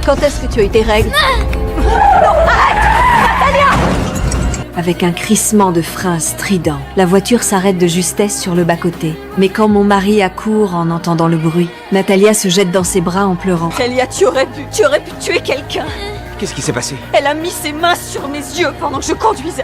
Quand est-ce que tu as eu tes règles? Avec un crissement de frein strident, la voiture s'arrête de justesse sur le bas-côté. Mais quand mon mari accourt en entendant le bruit, Natalia se jette dans ses bras en pleurant. Clélia, tu aurais pu tuer quelqu'un. Qu'est-ce qui s'est passé? Elle a mis ses mains sur mes yeux pendant que je conduisais.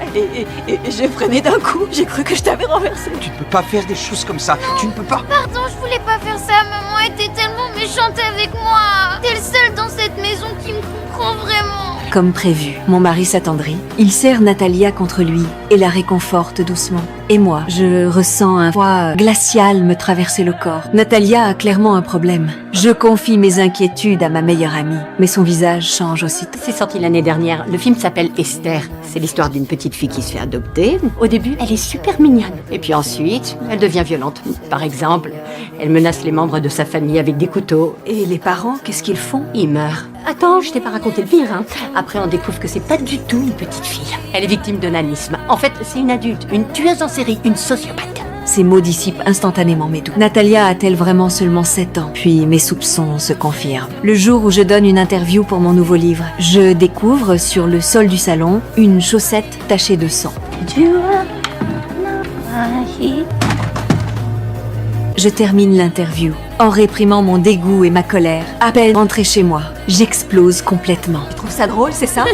Et j'ai freiné d'un coup. J'ai cru que je t'avais renversé. Tu ne peux pas faire des choses comme ça. Tu ne peux pas. Pardon, je voulais pas faire ça. Maman était tellement méchante avec moi. T'es le seul dans cette maison qui me comprend vraiment. Comme prévu, mon mari s'attendrit. Il serre Natalia contre lui et la réconforte doucement. Et moi, je ressens un froid glacial me traverser le corps. Natalia a clairement un problème. Je confie mes inquiétudes à ma meilleure amie, mais son visage change aussitôt. C'est sorti l'année dernière. Le film s'appelle Esther. C'est l'histoire d'une petite fille qui se fait adopter. Au début, elle est super mignonne. Et puis ensuite, elle devient violente. Par exemple, elle menace les membres de sa famille avec des couteaux. Et les parents, qu'est-ce qu'ils font? Ils meurent. Attends, je t'ai pas raconté le pire, hein. Après, on découvre que c'est pas du tout une petite fille. Elle est victime de nanisme. En fait, c'est une adulte, une tueuse en série, une sociopathe. Ces mots dissipent instantanément mes doutes. Natalia a-t-elle vraiment seulement 7 ans? Puis mes soupçons se confirment. Le jour où je donne une interview pour mon nouveau livre, je découvre sur le sol du salon une chaussette tachée de sang. Je termine l'interview en réprimant mon dégoût et ma colère. À peine rentrée chez moi, j'explose complètement. Tu trouves ça drôle, c'est ça?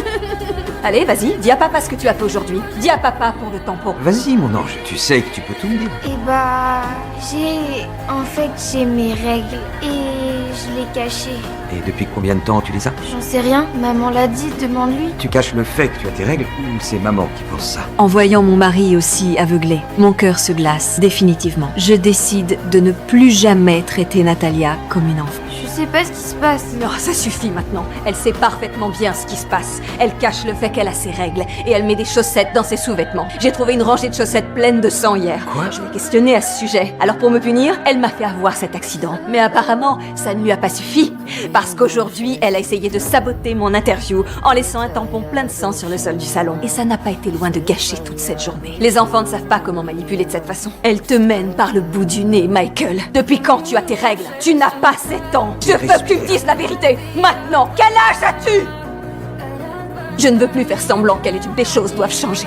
Allez, vas-y, dis à papa ce que tu as fait aujourd'hui. Dis à papa pour le tampon. Vas-y, mon ange. Tu sais que tu peux tout me dire. Eh bah, j'ai mes règles et je les cachées. Et depuis combien de temps tu les as? J'en sais rien, maman l'a dit, demande-lui. Tu caches le fait que tu as tes règles ou c'est maman qui pense ça? En voyant mon mari aussi aveuglé, mon cœur se glace définitivement. Je décide de ne plus jamais traiter Natalia comme une enfant. Je sais pas ce qui se passe. Non, ça suffit maintenant. Elle sait parfaitement bien ce qui se passe. Elle cache le fait qu'elle a ses règles et elle met des chaussettes dans ses sous-vêtements. J'ai trouvé une rangée de chaussettes pleines de sang hier. Quoi? Je l'ai questionnée à ce sujet. Alors pour me punir, elle m'a fait avoir cet accident. Mais apparemment, ça ne lui a pas suffi. Parce qu'aujourd'hui, elle a essayé de saboter mon interview en laissant un tampon plein de sang sur le sol du salon. Et ça n'a pas été loin de gâcher toute cette journée. Les enfants ne savent pas comment manipuler de cette façon. Elle te mène par le bout du nez, Michael. Depuis quand tu as tes règles? Tu n'as pas 7 ans. Je veux que tu me dises la vérité. Maintenant, quel âge as-tu? Je ne veux plus faire semblant qu'elle est une des choses doivent changer.